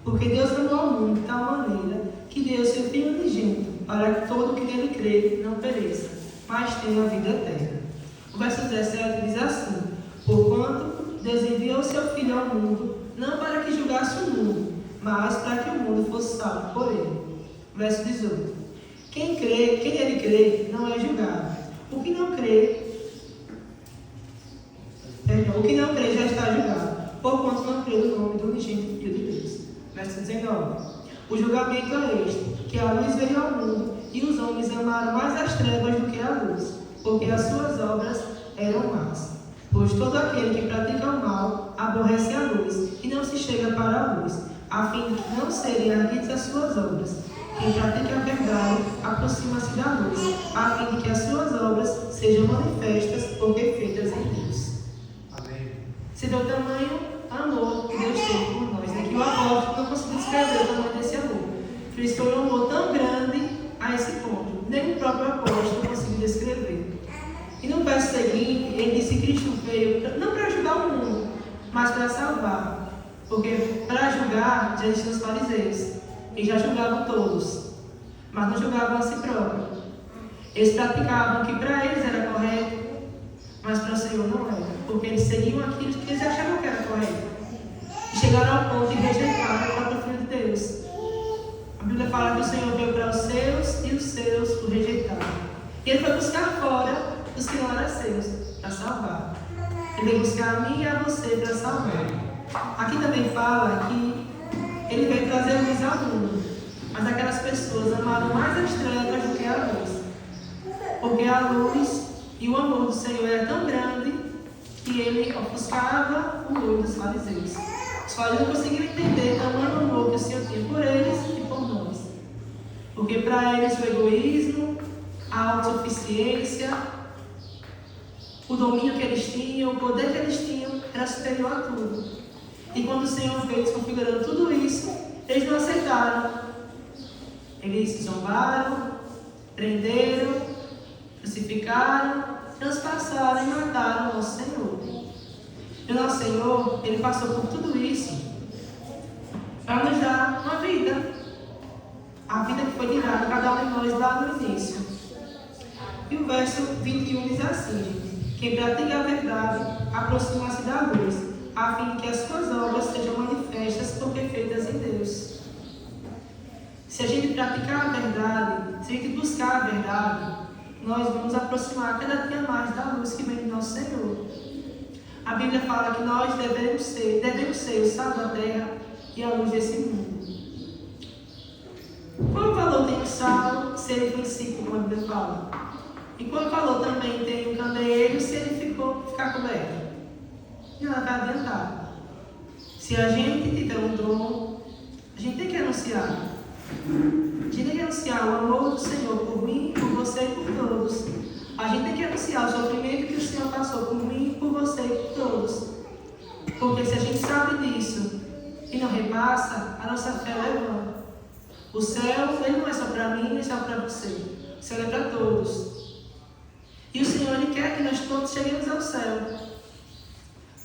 Porque Deus amou ao mundo de tal maneira que deu seu Filho unigênito, para que todo o que nele crê não pereça, mas tenha a vida eterna. O verso 17 diz assim: porquanto Deus enviou o seu Filho ao mundo, não para que julgasse o mundo, mas para que o mundo fosse salvo por ele. Verso 18: quem nele crê, não é julgado. O que não crê já está julgado, porquanto não crê no nome do unigênito Filho de Deus. Verso 19: o julgamento é este, que a luz veio ao mundo, e os homens amaram mais as trevas do que a luz, porque as suas obras eram más. Pois todo aquele que pratica o mal aborrece a luz, e não se chega para a luz, a fim de que não serem arguidas as suas obras. Quem pratica a verdade aproxima-se da luz, a fim de que as suas obras sejam manifestas, porque feitas em Deus. Amém. Você vê o tamanho amor que Deus tem por nós, né? Que o apóstolo não conseguiu descrever o tamanho desse amor. Por isso foi um amor tão grande a esse ponto. Nem o próprio apóstolo conseguiu descrever. E no verso seguinte, ele disse que Cristo veio não para julgar o mundo, mas para salvar. Porque para julgar já existiam os fariseus. Eles já julgavam todos, mas não julgavam a si próprios. Eles praticavam o que para eles era correto, mas para o Senhor não era, porque eles seguiam aquilo que eles achavam que era correto. E chegaram ao ponto de rejeitar o próprio Filho de Deus. A Bíblia fala que o Senhor veio para os seus e os seus o rejeitaram. E ele foi buscar fora os que não eram seus, para salvar. Ele veio buscar a mim e a você para salvar. Aqui também fala que ele veio trazer luz ao mundo, mas aquelas pessoas amaram mais as trevas do que a luz, porque a luz e o amor do Senhor era tão grande que ele ofuscava o olho dos fariseus. Os fariseus não conseguiam entender tamanho amor que o Senhor tinha por eles e por nós, porque para eles o egoísmo, a autossuficiência, o domínio que eles tinham, o poder que eles tinham era superior a tudo. E quando o Senhor veio desconfigurando tudo isso, eles não aceitaram. Eles zombaram, prenderam, crucificaram, transpassaram e mataram o nosso Senhor. E o nosso Senhor, ele passou por tudo isso para nos dar uma vida. A vida que foi tirada cada um de nós lá no início. E o verso 21 diz assim: quem pratica a verdade aproxima-se da luz, a fim de que as suas obras sejam manifestas, porque feitas em Deus. Se a gente praticar a verdade, se a gente buscar a verdade, nós vamos aproximar cada dia mais da luz que vem do nosso Senhor. A Bíblia fala que nós devemos ser o sal da terra e a luz desse mundo. Qual valor tem o sal se ele influencia, como a Bíblia fala? E qual valor também tem o candeeiro se ele ficar coberto? E nada vai adiantar. Se a gente tiver um dom, a gente tem que anunciar. A gente tem que anunciar o amor do Senhor por mim, por você e por todos. A gente tem que anunciar o sofrimento que o Senhor passou por mim, por você e por todos. Porque se a gente sabe disso e não repassa, a nossa fé é vã. O céu, ele não é só para mim, é só para você. O céu é para todos. E o Senhor, ele quer que nós todos cheguemos ao céu.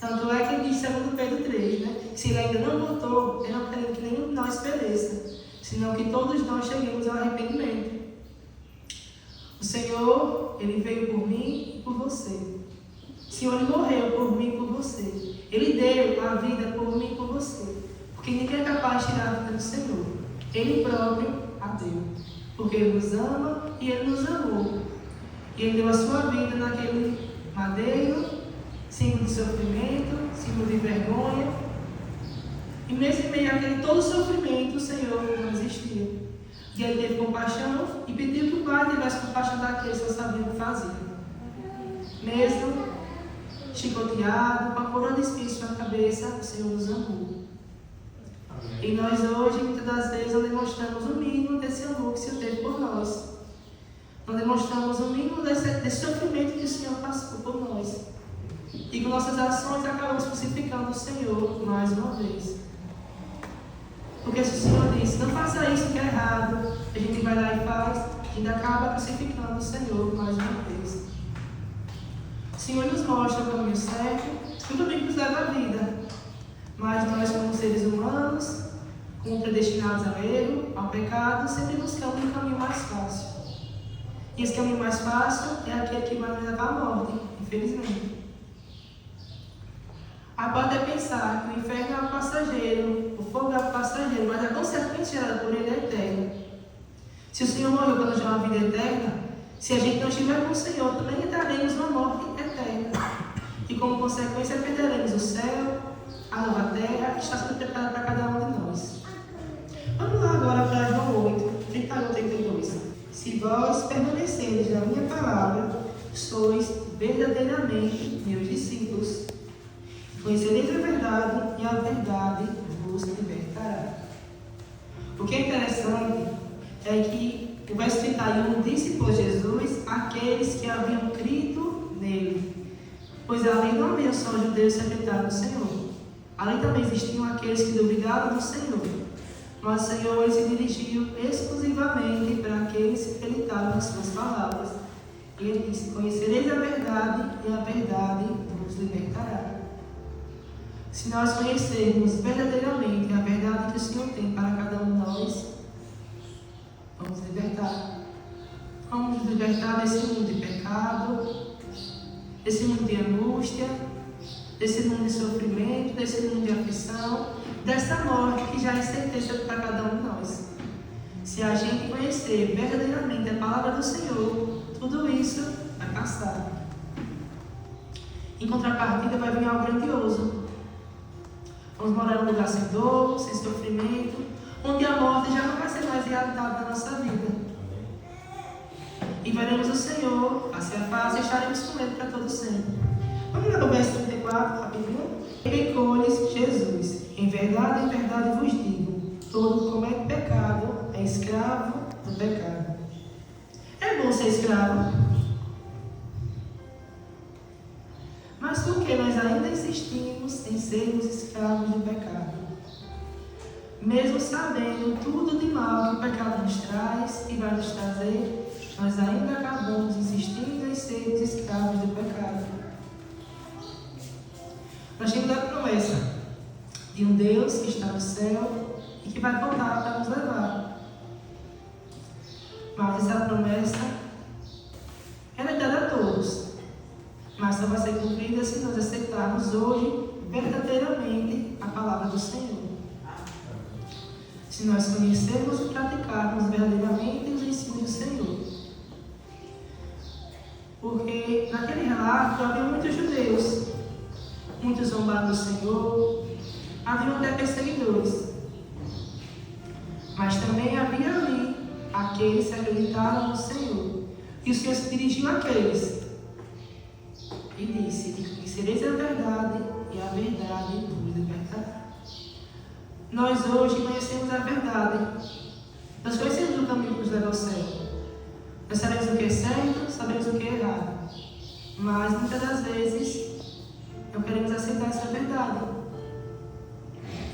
Tanto é que ele diz, segundo Pedro 3, né? Se ele ainda não voltou, ele não quer que nenhum de nós pereça, senão que todos nós cheguemos ao arrependimento. O Senhor, ele veio por mim e por você. O Senhor, ele morreu por mim e por você. Ele deu a vida por mim e por você. Porque ninguém é capaz de tirar a vida do Senhor. Ele próprio a deu. Porque ele nos ama e ele nos amou. E ele deu a sua vida naquele madeiro, símbolo de sofrimento, símbolo de vergonha. E nesse meio àquele todo sofrimento, o Senhor não existiu. E ele teve compaixão e pediu que o Pai tivesse compaixão daqueles que não sabiam o que faziam. Mesmo chicoteado, com a coroa de espinhos na cabeça, o Senhor nos amou. E nós hoje, muitas das vezes, não demonstramos o mínimo desse amor que o Senhor teve por nós. Não demonstramos o mínimo desse sofrimento que o Senhor passou por nós. E com nossas ações acabamos crucificando o Senhor mais uma vez. Porque se o Senhor disse, não faça isso que é errado, a gente vai lá e faz, e ainda acaba crucificando o Senhor mais uma vez. O Senhor nos mostra o caminho certo, e o caminho que nos leva à vida. Mas nós, como seres humanos, como predestinados ao erro, ao pecado, sempre buscando um caminho mais fácil. E esse caminho mais fácil é aquele que vai nos levar à morte, infelizmente. Aí pode até pensar que o inferno é algo passageiro, o fogo é algo passageiro, mas a consequência gerada por ele é eterna. Se o Senhor morreu para nos dar uma vida eterna, se a gente não estiver com o Senhor, também entraremos numa morte eterna. E como consequência perderemos o céu, a nova terra, que está sendo preparada para cada um de nós. Vamos lá agora para João 8, 31, 32. Se vós permanecerdes na minha palavra, sois verdadeiramente meus discípulos. Conhecereis a verdade e a verdade vos libertará. O que é interessante é que o verso 31 disse por Jesus aqueles que haviam crido nele. Pois ali não havia só judeus que acreditaram no Senhor. Ali também existiam aqueles que duvidavam do Senhor. Mas o Senhor ele se dirigiu exclusivamente para aqueles que acreditaram nas suas palavras. E ele disse: conhecereis a verdade e a verdade vos libertará. Se nós conhecermos verdadeiramente a verdade que o Senhor tem para cada um de nós, vamos libertar. Vamos nos libertar desse mundo de pecado, desse mundo de angústia, desse mundo de sofrimento, desse mundo de aflição, dessa morte que já é certeza para cada um de nós. Se a gente conhecer verdadeiramente a palavra do Senhor, tudo isso vai passar. Em contrapartida vai vir algo grandioso. Vamos morar num lugar sem dor, sem sofrimento, onde a morte já não vai ser mais realidade na nossa vida. E veremos o Senhor face a face e estaremos com Ele para todo sempre. Vamos lá no verso 34, rapidinho. Replicou-lhes Jesus: em verdade vos digo, todo que comete pecado é escravo do pecado. É bom ser escravo? Mas por que nós ainda insistimos em sermos escravos do pecado? Mesmo sabendo tudo de mal que o pecado nos traz e vai nos trazer, nós ainda acabamos insistindo em sermos escravos do pecado. Nós temos a promessa de um Deus que está no céu e que vai voltar para nos levar. Mas essa promessa ela é dada a todos. Mas só vai ser cumprida se nós aceitarmos hoje verdadeiramente a palavra do Senhor. Se nós conhecermos e praticarmos verdadeiramente os ensinos do Senhor. Porque naquele relato havia muitos judeus, muitos zombaram do Senhor, havia até perseguidores. Mas também havia ali aqueles que acreditaram no Senhor. E o Senhor se dirigiu àqueles e disse: conhecereis a verdade e a verdade vos libertará. Nós hoje conhecemos a verdade. Nós conhecemos o caminho que nos leva ao céu. Nós sabemos o que é certo, sabemos o que é errado. Mas muitas das vezes não queremos aceitar essa verdade.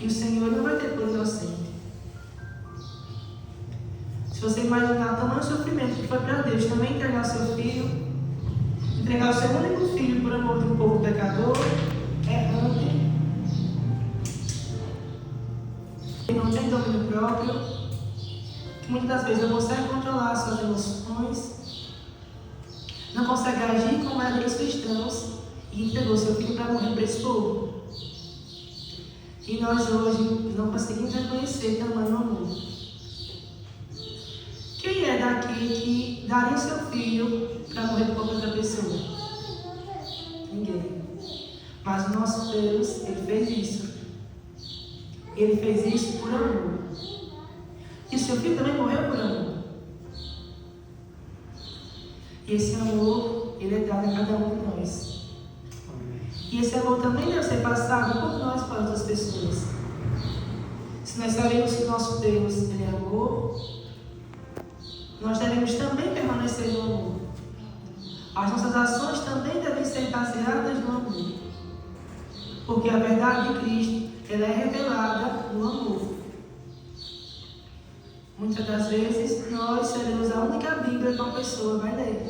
E o Senhor não vai ter por inocente. Se você imaginar tamanho sofrimento que foi para Deus também entregar o seu filho, entregar o seu único filho por amor de um povo pecador, errante, que não tem domínio próprio, que muitas das vezes não consegue controlar suas emoções, não consegue agir como eram os cristãos, e entregou seu filho para morrer para esse povo. E nós hoje não conseguimos reconhecer tamanho amor. Quem é daqui que daria o seu filho para morrer por outra pessoa? Ninguém. Mas o nosso Deus, Ele fez isso. Ele fez isso por amor. E o seu filho também morreu por amor. E esse amor, ele é dado a cada um de nós. E esse amor também deve ser passado por nós para outras pessoas. Se nós sabemos que o nosso Deus, Ele é amor, nós devemos também permanecer no amor. As nossas ações também devem ser baseadas no amor. Porque a verdade de Cristo, ela é revelada no amor. Muitas das vezes, nós seremos a única Bíblia que uma pessoa vai ler.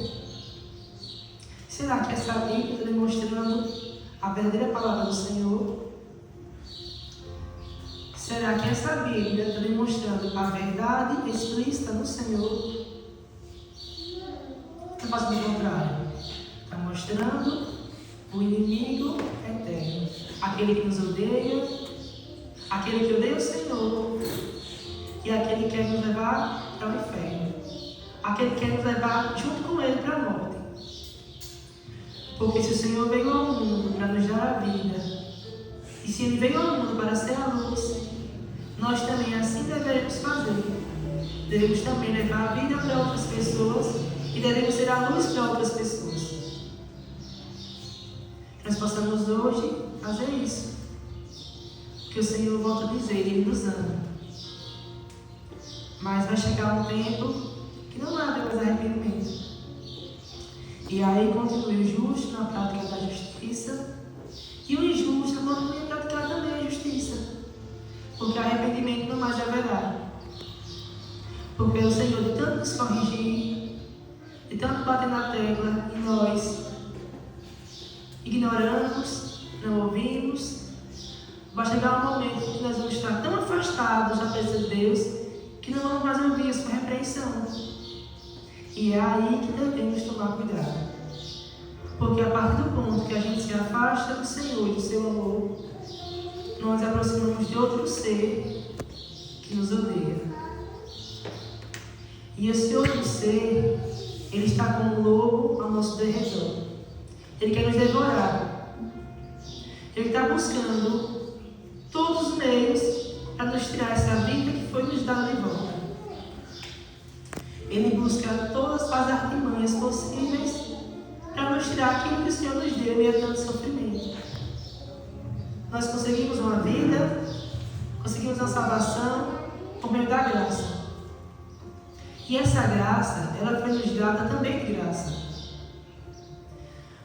Será que essa Bíblia está demonstrando a verdadeira palavra do Senhor? Será que essa Bíblia está demonstrando a verdade explícita no Senhor? Não passa do contrário. Está mostrando o inimigo eterno. Aquele que nos odeia, aquele que odeia o Senhor e aquele que quer nos levar para o inferno. Aquele que quer nos levar junto com ele para a morte. Porque se o Senhor veio ao mundo para nos dar a vida, e se Ele veio ao mundo para ser a luz, nós também assim devemos fazer. Devemos também levar a vida para outras pessoas e devemos ser a luz para outras pessoas. Que nós possamos hoje fazer isso. Porque o Senhor, volta a dizer, Ele nos ama. Mas vai chegar um tempo que não há mais arrependimento. E aí continue o justo na prática da justiça e o injusto continue a praticar também a justiça. Porque arrependimento não mais haverá. Porque o Senhor, de tanto nos corrigir, de tanto bater na tecla, e nós ignoramos, não ouvimos, vai chegar um momento que nós vamos estar tão afastados da presença de Deus que não vamos mais ouvir a sua repreensão. E é aí que devemos tomar cuidado. Porque a partir do ponto que a gente se afasta do Senhor e do seu amor, nós nos aproximamos de outro ser que nos odeia. E esse outro ser, ele está como um lobo ao nosso derredor. Ele quer nos devorar. Ele está buscando todos os meios para nos tirar essa vida que foi nos dada de volta. Ele busca todas as artimanhas possíveis para nos tirar aquilo que o Senhor nos deu e é tanto sofrimento. Nós conseguimos uma vida, conseguimos uma salvação por meio da graça. E essa graça, ela foi nos dada também de graça.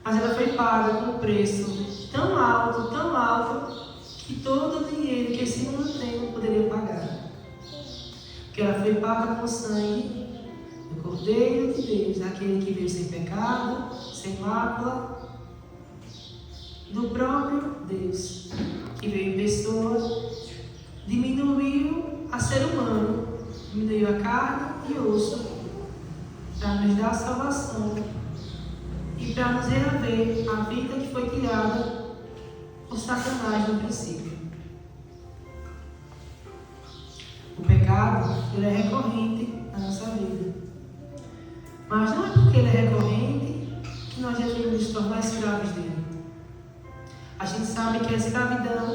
Mas ela foi paga com um preço tão alto, que todo o dinheiro que esse mundo tem não poderia pagar. Porque ela foi paga com sangue do Cordeiro de Deus, aquele que veio sem pecado, sem mácula, do próprio Deus, que veio em pessoa, diminuiu a ser humano, diminuiu a carne e osso, para nos dar salvação e para nos reaver a vida que foi tirada por Satanás no princípio. O pecado, ele é recorrente na nossa vida. Mas não é porque ele é recorrente que nós devemos nos tornar escravos dele. A gente sabe que a escravidão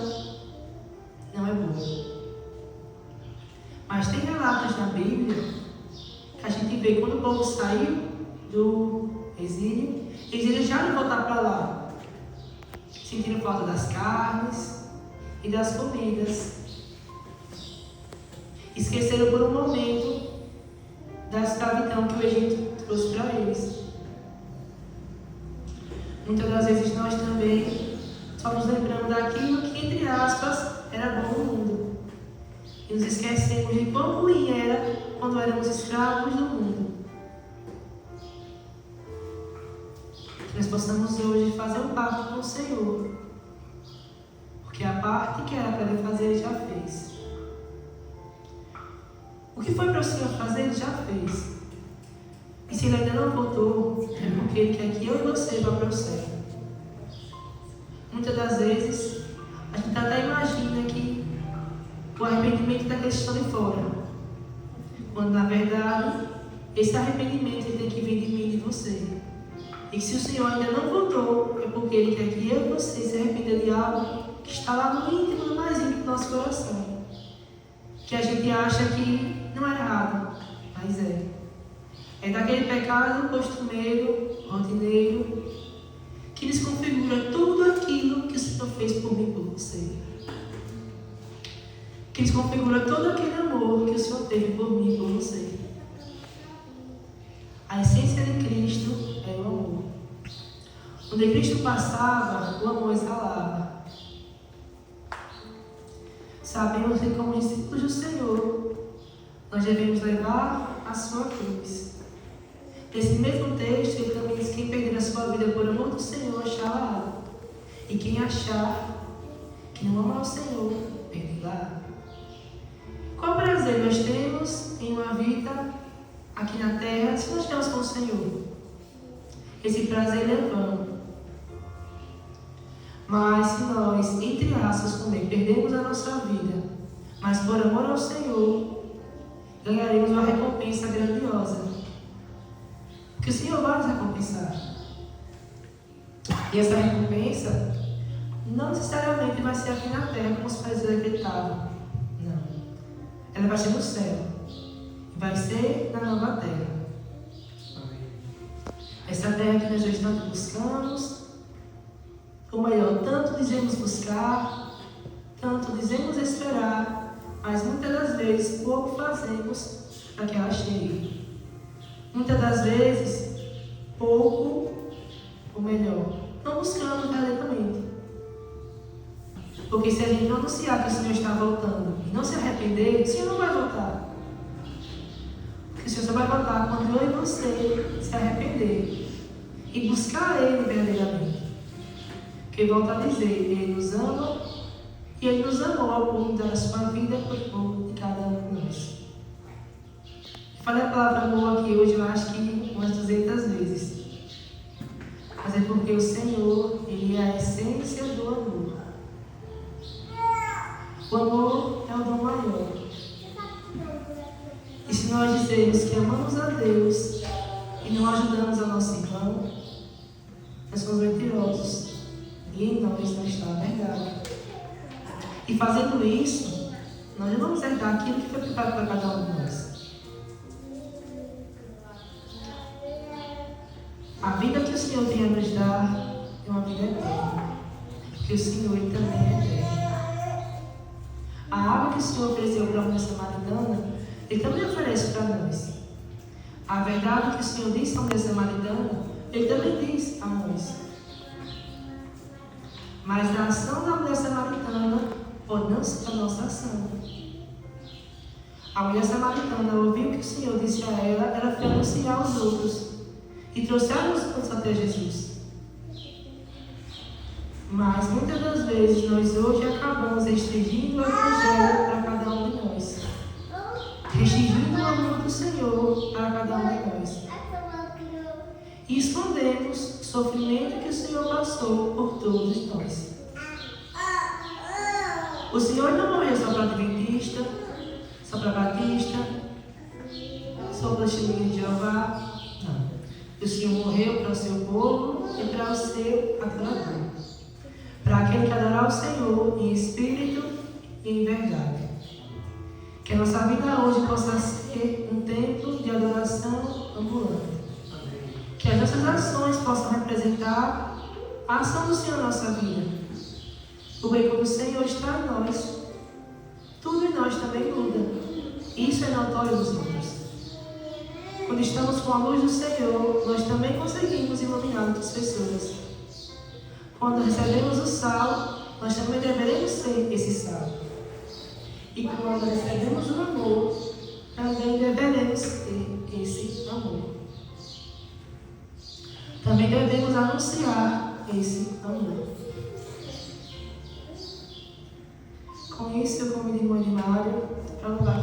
não é boa. Mas tem relatos na Bíblia que a gente vê quando o povo saiu do exílio, eles desejaram voltar para lá. Sentiram falta das carnes e das comidas. Esqueceram por um momento da escravidão que o Egito trouxe para eles. Muitas das vezes nós também só nos lembramos daquilo que, entre aspas, era bom no mundo. E nos esquecemos de quão ruim era quando éramos escravos do mundo. Que nós possamos hoje fazer um pacto com o Senhor. Porque a parte que era para Ele fazer, Ele já fez. O que foi para o Senhor fazer, Ele já fez. E se Ele ainda não voltou, é porque Ele quer que eu e você vá para o céu. Muitas das vezes, a gente até imagina que o arrependimento daqueles que estão de fora. Quando, na verdade, esse arrependimento ele tem que vir de mim e de você. E que se o Senhor ainda não voltou, é porque Ele quer que eu e você se arrependa de algo que está lá no íntimo, no mais íntimo do nosso coração. Que a gente acha que não é errado, mas é. É daquele pecado costumeiro, rotineiro, que desconfigura tudo aquilo que o Senhor fez por mim e por você. Que desconfigura todo aquele amor que o Senhor teve por mim e por você. A essência de Cristo é o amor. Onde Cristo passava, o amor exalava. Sabemos que, como discípulos do Senhor, nós devemos levar a sua cruz. Nesse mesmo texto, ele também diz que quem perder a sua vida por amor do Senhor achará. E quem achar que não ama o Senhor, perderá. nós temos em uma vida aqui na terra, se nós temos com o Senhor, esse prazer ele é vão. Mas se nós, entre aspas, também perdemos a nossa vida, mas por amor ao Senhor, ganharemos uma recompensa grandiosa. Porque o Senhor vai nos recompensar. E essa recompensa não necessariamente vai ser aqui na terra, como os países decretavam. Não. Ela vai ser no céu. Vai ser na nova terra. Essa terra que nós hoje tanto buscamos, ou melhor, tanto dizemos buscar, tanto dizemos esperar, mas muitas das vezes pouco fazemos para que ela chegue. Muitas das vezes, pouco, ou melhor, não buscamos verdadeiramente. Porque se a gente não anunciar que o Senhor está voltando e não se arrepender, o Senhor não vai voltar. Porque o Senhor só vai voltar quando eu e você se arrepender e buscar Ele verdadeiramente. Porque volta a dizer, Ele nos ama e Ele nos amou ao ponto da sua vida por pouco de cada um de nós. Falei a palavra amor aqui hoje, eu acho que umas 200 vezes. Mas é porque o Senhor, Ele é a essência do amor. O amor é o dom maior. E se nós dizermos que amamos a Deus e não ajudamos a nosso irmão, nós somos mentirosos. E em nós não está a verdade. E fazendo isso, nós não vamos herdar aquilo que foi preparado para cada um de nós. A vida que o Senhor tem a nos dar é uma vida eterna. Porque o Senhor Ele também é eterno. A água que o Senhor ofereceu para a mulher samaritana, Ele também oferece para nós. A verdade que o Senhor disse à mulher samaritana, Ele também diz a nós. Mas a ação da mulher samaritana pode não ser a nossa ação. A mulher samaritana ouviu o que o Senhor disse a ela, ela foi anunciar aos outros e trouxeram os outros até Jesus. Mas muitas das vezes nós hoje acabamos restringindo o Evangelho para cada um de nós, restringindo o amor do Senhor para cada um de nós, e escondemos o sofrimento que o Senhor passou por todos nós. O Senhor não morreu só para Adventista, só para Batista, só para Testemunha de Jeová. Não. O Senhor morreu para o seu povo e para o seu adorador. Para aquele que adorar o Senhor em espírito e em verdade. Que a nossa vida hoje possa ser um templo de adoração ambulante. Que as nossas ações possam representar a ação do Senhor na nossa vida. Porque quando o Senhor está em nós, tudo em nós também muda. Isso é notório nos outros. Quando estamos com a luz do Senhor, nós também conseguimos iluminar outras pessoas. Quando recebemos o sal, nós também deveremos ser esse sal. E quando recebemos o amor, também deveremos ter esse amor. Também devemos anunciar esse amor. Com isso, eu convido o irmão Mário para louvar.